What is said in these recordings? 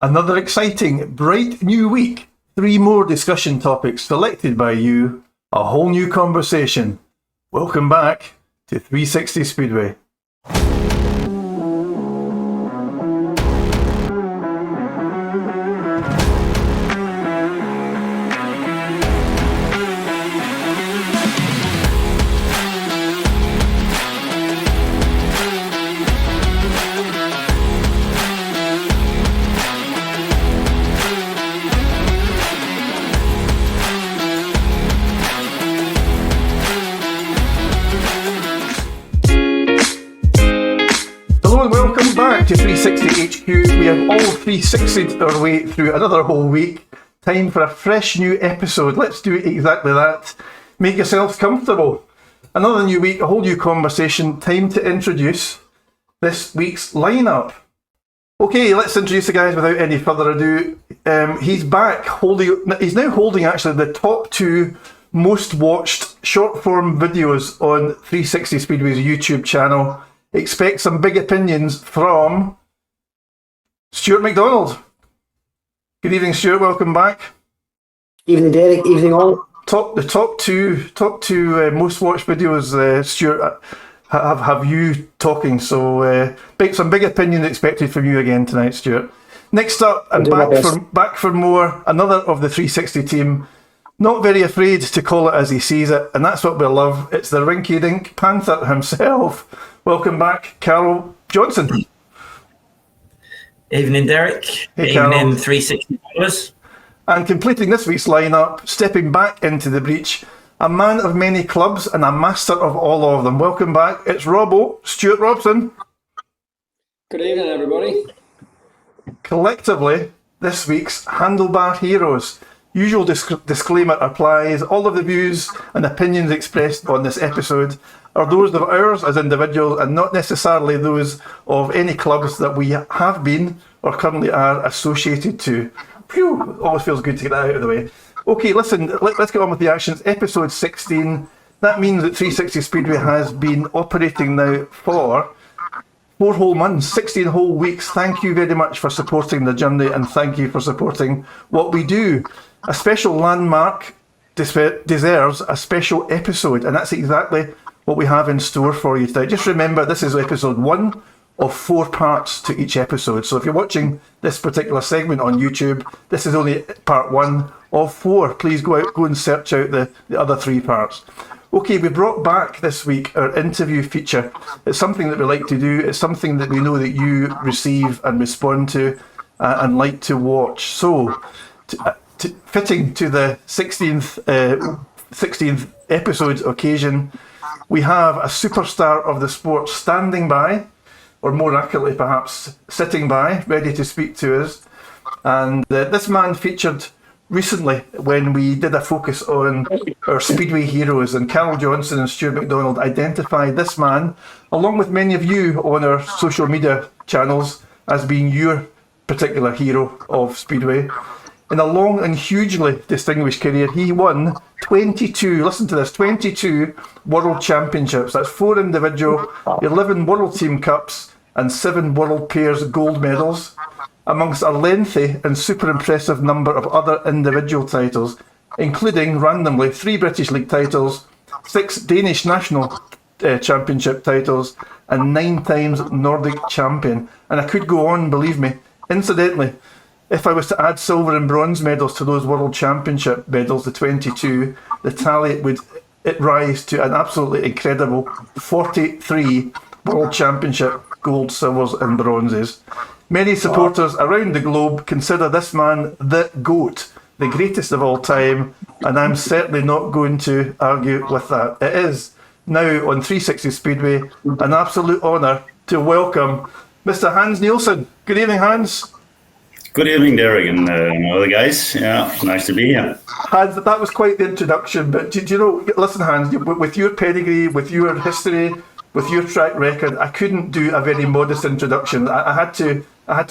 Another exciting, bright new week. 3 more discussion topics selected by you. A whole new conversation. Welcome back to 360 Speedway. To 360 HQ, we have all 360'd our way through another whole week. Time for a fresh new episode. Let's do exactly that. Make yourselves comfortable. Another new week, a whole new conversation. Time to introduce this week's lineup. Okay, let's introduce the guys without any further ado. He's back he's now holding actually the top 2 most watched short form videos on 360 Speedway's YouTube channel. Expect some big opinions from Stuart McDonald. Good evening, Stuart. Welcome back. Evening, Derek. Evening, all. The top two most watched videos, Stuart, have you talking. So some big opinions expected from you again tonight, Stuart. Next up, and back for more. Another of the 360 team. Not very afraid to call it as he sees it, and that's what we love. It's the rinky-dink Panther himself. Welcome back, Carol Johnson. Evening, Derek. Hey, Evening, Carol. 360 followers. And completing this week's lineup, stepping back into the breach, a man of many clubs and a master of all of them. Welcome back. It's Stuart Robson. Good evening, everybody. Collectively, this week's Handlebar Heroes. Usual disclaimer applies. All of the views and opinions expressed on this episode are those of ours as individuals and not necessarily those of any clubs that we have been or currently are associated to. Phew, always feels good to get that out of the way. Okay, listen, let's get on with the actions. Episode 16. That means that 360 Speedway has been operating now for 4 whole months, 16 whole weeks. Thank you very much for supporting the journey and thank you for supporting what we do. A special landmark deserves a special episode, and that's exactly what we have in store for you today. Just remember, this is episode 1 of 4 parts to each episode. So if you're watching this particular segment on YouTube, this is only part 1 of 4. Please go and search out the other 3 parts. Okay, we brought back this week our interview feature. It's something that we like to do. It's something that we know that you receive and respond to and like to watch. So, fitting to the 16th episode occasion, we have a superstar of the sport standing by, or more accurately perhaps sitting by, ready to speak to us. And this man featured recently when we did a focus on our Speedway heroes, and Carol Johnson and Stuart McDonald identified this man, along with many of you on our social media channels, as being your particular hero of Speedway. In a long and hugely distinguished career, he won 22, listen to this, 22 World Championships. That's 4 individual, 11 World Team Cups, and 7 World Pairs gold medals, amongst a lengthy and super impressive number of other individual titles, including, randomly, 3 British League titles, 6 Danish National Championship titles, and 9 times Nordic champion. And I could go on, believe me. Incidentally, if I was to add silver and bronze medals to those World Championship medals, the 22, the tally would rise to an absolutely incredible 43 World Championship gold, silvers and bronzes. Many supporters around the globe consider this man the GOAT, the greatest of all time, and I'm certainly not going to argue with that. It is now on 360 Speedway an absolute honour to welcome Mr. Hans Nielsen. Good evening, Hans. Good evening, Derek, and all the guys. Yeah, nice to be here. Hans, that was quite the introduction, but do you know, listen, Hans, with your pedigree, with your history, with your track record, I couldn't do a very modest introduction. I had to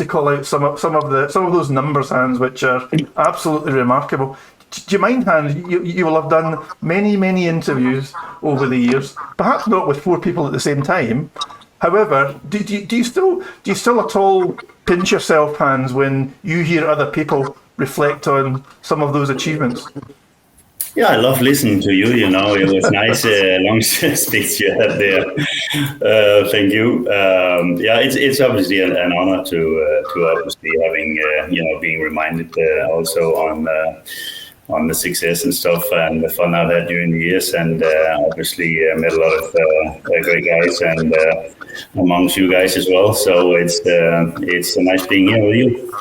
call out some of those numbers, Hans, which are absolutely remarkable. Do you mind, Hans? You will have done many interviews over the years, perhaps not with 4 people at the same time. However, do you still at all pinch yourself, Hans, when you hear other people reflect on some of those achievements? Yeah, I love listening to you. You know, it was nice, long speech you had there. Thank you. Yeah, it's obviously an honor to obviously having being reminded also on the success and stuff and the fun I've had during the years, and obviously met a lot of great guys and amongst you guys as well. So it's nice being here with you.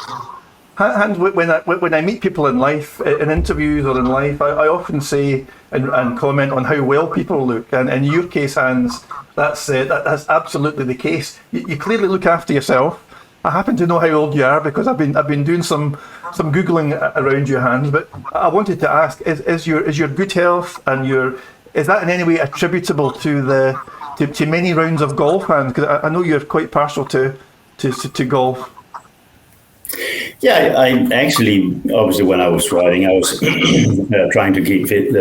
Hans, when I meet people in life, in interviews or in life, I often say and comment on how well people look. And in your case, Hans, that's absolutely the case. You clearly look after yourself. I happen to know how old you are because I've been doing some googling around you, Hans. But I wanted to ask: is your good health and is that in any way attributable to many rounds of golf, Hans? Because I know you're quite partial to golf. Yeah, I actually, obviously, when I was riding, I was trying to keep fit,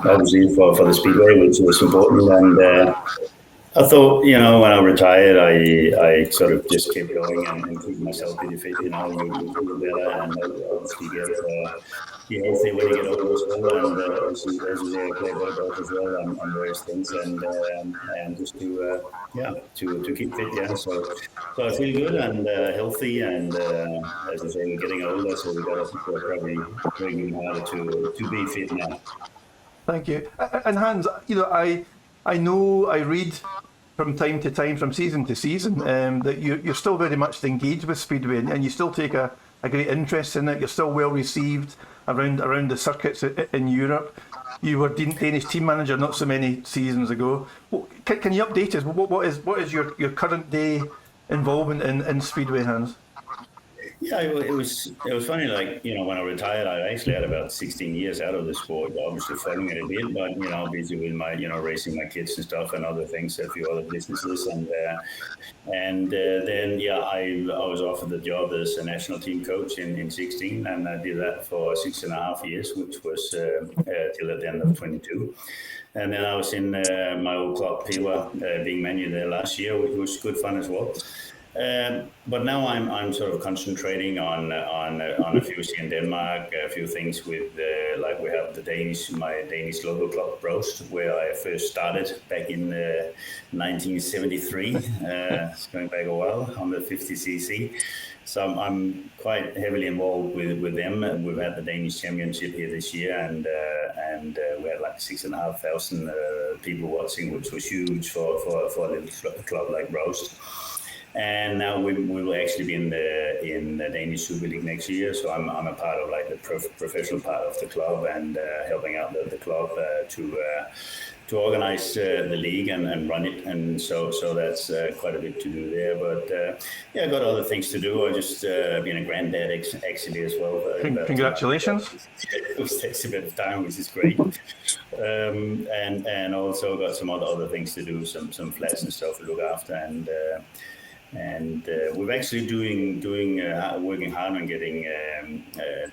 obviously, for the Speedway, which was important. And I thought, when I retired, I sort of just kept going and keep myself pretty fit, you feel better and obviously get healthy when you get older as well. And as you say, I play better golf as well on various things and just to keep fit, yeah. So I feel good and healthy, and as I say, we're getting older, so we've got to probably working harder to be fit now. Thank you. And Hans, I know I read from time to time, from season to season, that you're still very much engaged with Speedway, and you still take a great interest in it. You're still well received around the circuits in Europe. You were Danish team manager not so many seasons ago. Can you update us? What is your current day involvement in Speedway, Hans? Yeah, it was funny. Like, when I retired, I actually had about 16 years out of the sport. Obviously, following it a bit, but busy with my raising my kids and stuff and other things, a few other businesses, and then I was offered the job as a national team coach in 16, and I did that for 6.5 years, which was till at the end of 22. And then I was in my old club, Piwa, being manager there last year, which was good fun as well. But now I'm sort of concentrating on a few here in Denmark, a few things with like we have my Danish local club Roast, where I first started back in 1973. It's going back a while on the 50cc. So I'm quite heavily involved with them, and we've had the Danish Championship here this year, and we had like 6,500 people watching, which was huge for a little club like Roast. And now we will actually be in the Danish Super League next year. So I'm a part of like the professional part of the club and helping out the club to organize the league and run it. And so that's quite a bit to do there. But I got other things to do. I just been a granddad actually as well. Congratulations! It takes a bit of time, which is great. And also got some other things to do, some flats and stuff to look after, and we're actually working hard on getting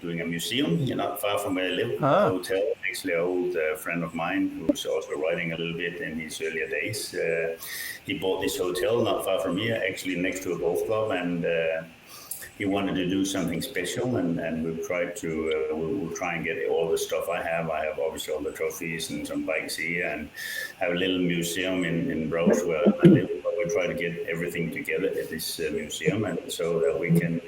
doing a museum, not far from where I live, a hotel. Actually, an old friend of mine who's also riding a little bit in his earlier days. He bought this hotel not far from here, actually next to a golf club, and he wanted to do something special, and we've tried to. We'll try and get all the stuff I have. I have obviously all the trophies and some bikes here, and have a little museum in Roche where I live. We try to get everything together at this museum, and so that we can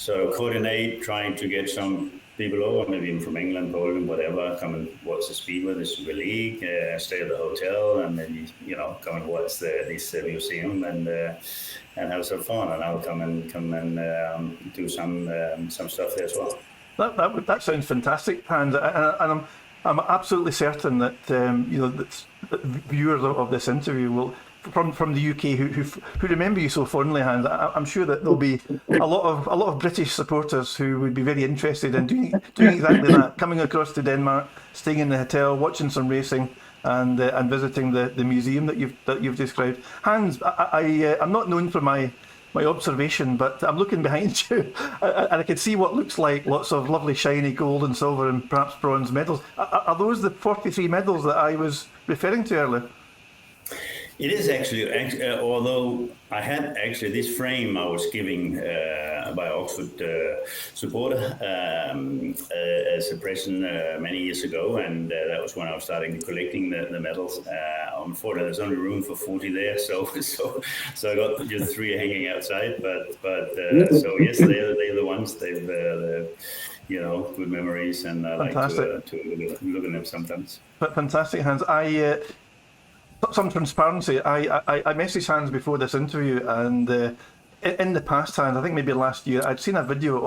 coordinate, trying to get some people over, maybe even from England, Poland, whatever, come and watch the Speedway, the Super League, stay at the hotel, and then come and watch this museum and have some fun. And I'll come and do some stuff there as well. That sounds fantastic, Hans, and I'm absolutely certain that that viewers of this interview will. From the UK who remember you so fondly, Hans, I'm sure that there'll be a lot of British supporters who would be very interested in doing exactly that, coming across to Denmark, staying in the hotel, watching some racing, and visiting the museum that you've described. Hans, I'm not known for my observation, but I'm looking behind you, and I can see what looks like lots of lovely shiny gold and silver and perhaps bronze medals. Are those the 43 medals that I was referring to earlier? It is actually, although I had actually this frame I was giving by Oxford supporter as a present many years ago, and that was when I was starting collecting the medals. Unfortunately, there's only room for 40 there, so I got just 3 hanging outside. But so yes, they're the ones. They've good memories, and I like to look at them sometimes. Fantastic, Hans. Some transparency. I messaged Hans before this interview, and in the past, Hans, I think maybe last year, I'd seen a video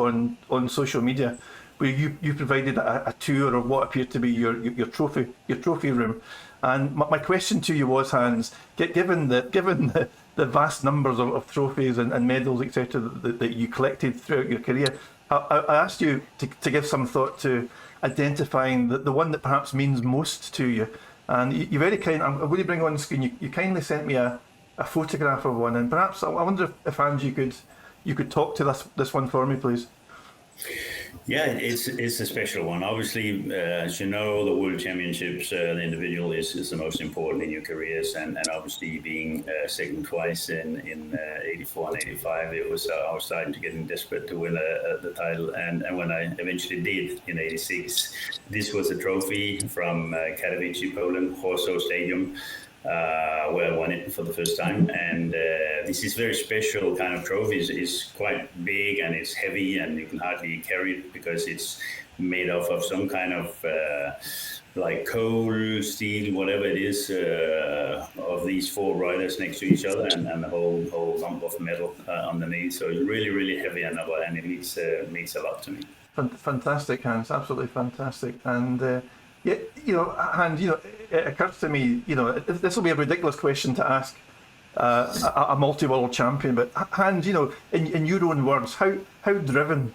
on social media where you provided a tour of what appeared to be your trophy room. And my question to you was, Hans, given the vast numbers of trophies and medals, etc., that you collected throughout your career, I asked you to give some thought to identifying the one that perhaps means most to you. And you very kind. I'm going to bring on the screen. You kindly sent me a photograph of one, and perhaps I wonder if Hans, you could talk to this one for me, please. Yeah, it's a special one. Obviously, as you know, the World Championships, the individual is the most important in your careers, and obviously being second twice in 84 and 85, I was starting to get desperate to win the title, and when I eventually did in 86, this was a trophy from Katowice, Poland, Warsaw Stadium, where I won it for the first time. And this is very special kind of trophy. It's quite big and it's heavy, and you can hardly carry it because it's made of some kind of like coal, steel, whatever it is, of these 4 riders next to each other, and the whole lump of metal underneath. So it's really, really heavy, and it means a lot to me. Fantastic, Hans. Absolutely fantastic. And yeah, Hans, it occurs to me, this will be a ridiculous question to ask a multi-world champion, but Hans, in your own words, how driven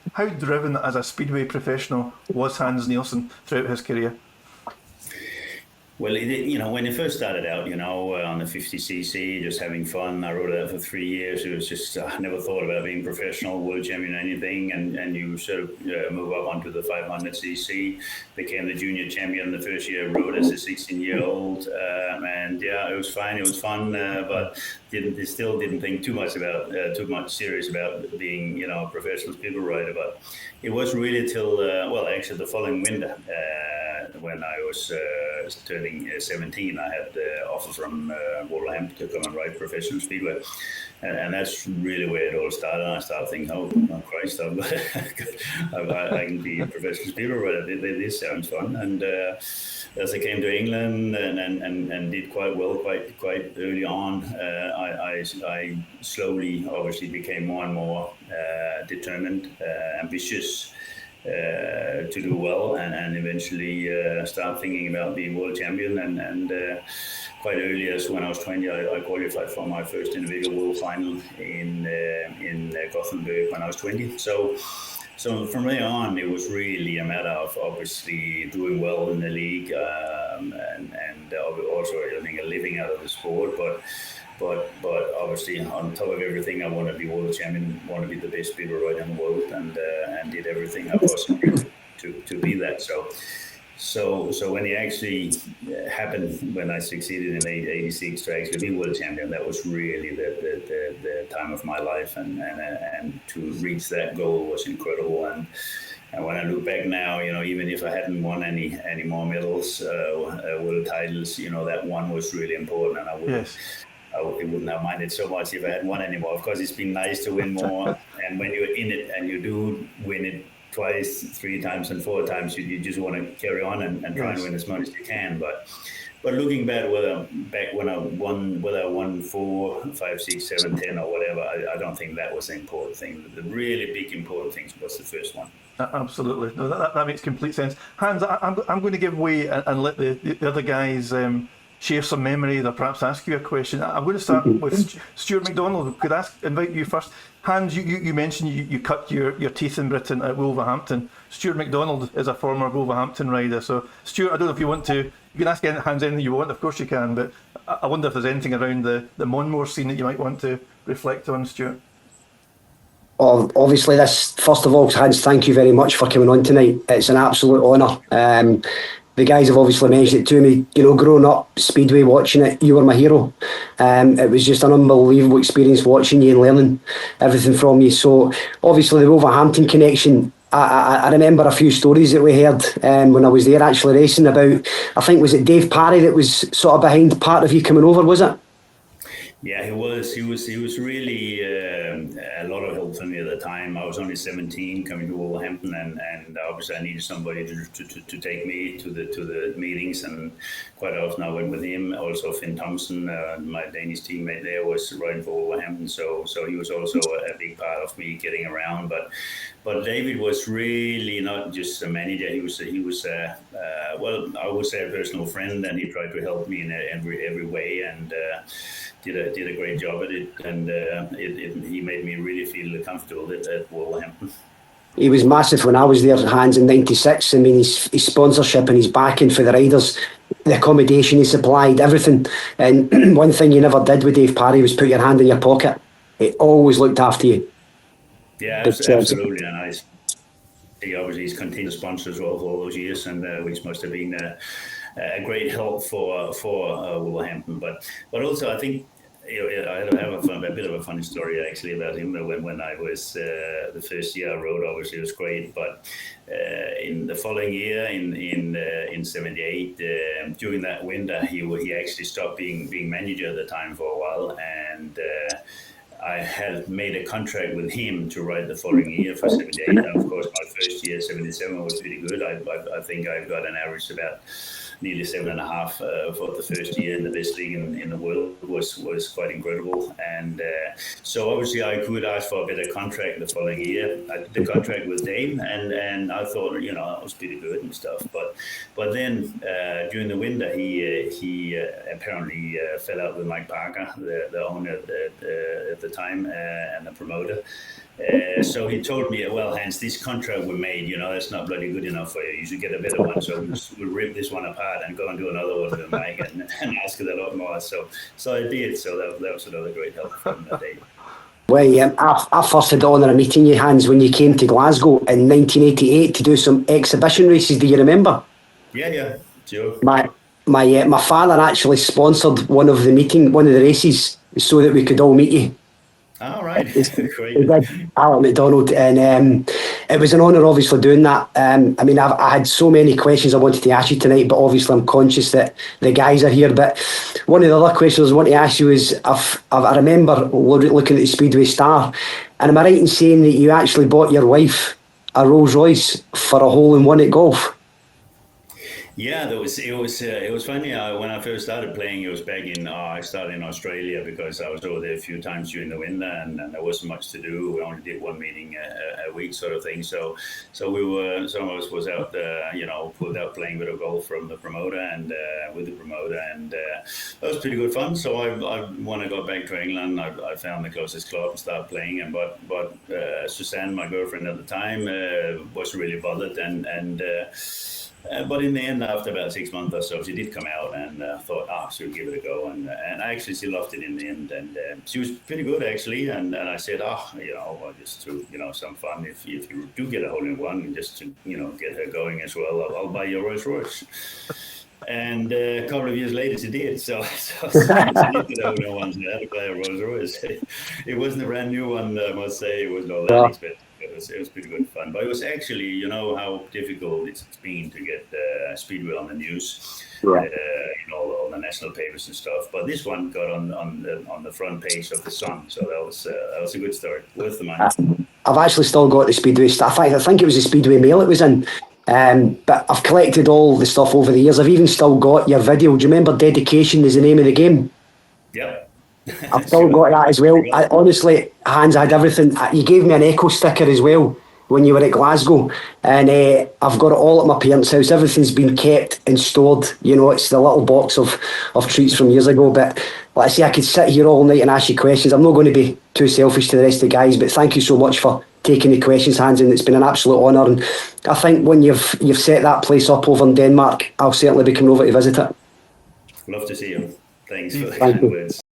as a speedway professional was Hans Nielsen throughout his career? Well, when it first started out, on the 50cc, just having fun. I rode it out for 3 years. It was just, I never thought about being professional, world champion, anything. And you sort of move up onto the 500cc, became the junior champion the first year I rode as a 16-year-old. And yeah, it was fine. It was fun, but still didn't think too much serious about being, a professional speedway rider. But it was really till, actually the following winter, when I was turning 17, I had the offer from Wolverhampton to come and ride professional speedway, and that's really where it all started. And I started thinking, oh Christ, I can be a professional speedway rider. This sounds fun. And as I came to England and did quite well quite early on, I slowly, obviously, became more and more determined, ambitious. To do well and eventually start thinking about being world champion, and quite early, as when I was 20, I qualified for my first individual world final in Gothenburg when I was 20. So from there on, it was really a matter of obviously doing well in the league, and also earning a living out of the sport, but obviously on top of everything, I want to be world champion, want to be the best speedway rider in the world, and did everything I possibly could to be that. So when it actually happened, when I succeeded in 86 to actually be world champion, that was really the time of my life, and to reach that goal was incredible. And when I look back now, even if I hadn't won any more medals, world titles, that one was really important, and I wouldn't have minded so much if I hadn't won anymore. Of course, it's been nice to win more, and when you're in it and you do win it twice, 3 times, and 4 times, you just want to carry on and try and win as much as you can. But looking back when I won, whether I won 4, 5, 6, 7, 10, or whatever, I don't think that was the important thing. The really big important thing was the first one. Absolutely, no, that makes complete sense. Hans, I'm going to give way and let the other guys share some memories or perhaps ask you a question. I'm going to start with Stuart McDonald. Could I invite you first? Hans, you mentioned you cut your teeth in Britain at Wolverhampton. Stuart McDonald is a former Wolverhampton rider. So, Stuart, I don't know if you want to, you can ask Hans anything you want, of course you can, but I wonder if there's anything around the Monmore scene that you might want to reflect on, Stuart. Obviously, first of all, Hans, thank you very much for coming on tonight. It's an absolute honour. the guys have obviously mentioned it to me. You know, growing up Speedway, watching it, you were my hero. It was just an unbelievable experience watching you and learning everything from you. So obviously the Wolverhampton connection. I remember a few stories that we heard when I was there actually racing about. I think was it Dave Parry that was sort of behind part of you coming over, was it? Yeah, he was. He was really a lot of help for me at the time. I was only 17, coming to Wolverhampton, and obviously I needed somebody to take me to the meetings, and quite often I went with him. Also, Finn Thompson, my Danish teammate there, was riding for Wolverhampton, so he was also a big part of me getting around. But David was really not just a manager. He was well, I would say a personal friend, and he tried to help me in every way, and did a great job at it. And he made me really feel comfortable at Wolverhampton. He was massive when I was there, Hans, in '96. I mean, his sponsorship and his backing for the riders, the accommodation he supplied, everything. And one thing you never did with Dave Parry was put your hand in your pocket. He always looked after you. Yeah, absolutely. And obviously he's continued to sponsor as well for all those years, and which must have been a great help for Wolverhampton. But also I think I have a bit of a funny story actually about him. When I was the first year I rode, obviously it was great, but in the following year in '78, during that winter, he actually stopped being manager at the time for a while, and I had made a contract with him to ride the following year for '78. And of course, my first year, '77, was pretty good. I think I got an average about nearly 7.5 for the first year in the best league in the world. Was quite incredible. And so obviously I could ask for a better contract the following year. I did the contract with Dave, and I thought, you know, I was pretty good and stuff. But then during the winter, he apparently fell out with Mike Parker, the owner at the time, and the promoter. So he told me, well, Hans, this contract we made, you know, that's not bloody good enough for you. You should get a better one. So we'll rip this one apart and go and do another one with Mike and ask it a lot more. So I did. So that was another great help from that day. Well, I first had the honour of meeting you, Hans, when you came to Glasgow in 1988 to do some exhibition races. Do you remember? Yeah, sure. My father actually sponsored one of the races so that we could all meet you. All right, great. Alan McDonald, and it was an honour obviously doing that. I mean, I had so many questions I wanted to ask you tonight, but obviously I'm conscious that the guys are here. But one of the other questions I want to ask you is, I remember looking at the Speedway Star, and am I right in saying that you actually bought your wife a Rolls Royce for a hole-in-one at golf? Yeah, it was funny. When I first started playing, it was back in. I started in Australia because I was over there a few times during the winter, and there wasn't much to do. We only did one meeting a week, sort of thing. So we were. Some of us was out, pulled out playing a bit of golf from the promoter and with the promoter, and that was pretty good fun. So when I got back to England, I found the closest club and started playing. And but Suzanne, my girlfriend at the time, was really bothered, but in the end, after about 6 months or so, she did come out, and thought, she'll give it a go. And I actually still loved it in the end. And she was pretty good, actually. And I said, just to, some fun, if you do get a hole-in-one, just to, get her going as well, I'll buy you a Rolls Royce. And a couple of years later, she did. So she did get a hole-in-one. So I had to buy a Rolls Royce. It wasn't a brand new one, I must say. It was not that expensive. It was pretty good fun, but it was actually, you know how difficult it's been to get Speedway on the news, right. On the national papers and stuff. But this one got on the front page of the Sun, so that was a good start, worth the money. I've actually still got the Speedway stuff. I think it was the Speedway Mail it was in, but I've collected all the stuff over the years. I've even still got your video. Do you remember Dedication is the name of the game? Yeah. I've still got that as well. Honestly, Hans, I had everything. You gave me an Echo sticker as well when you were at Glasgow, and I've got it all at my parents' house. Everything's been kept and stored. It's the little box of treats from years ago. But like I say, I could sit here all night and ask you questions. I'm not going to be too selfish to the rest of the guys, but thank you so much for taking the questions, Hans, and it's been an absolute honour. And I think when you've set that place up over in Denmark, I'll certainly be coming over to visit it. Love to see you. Thanks for the kind words.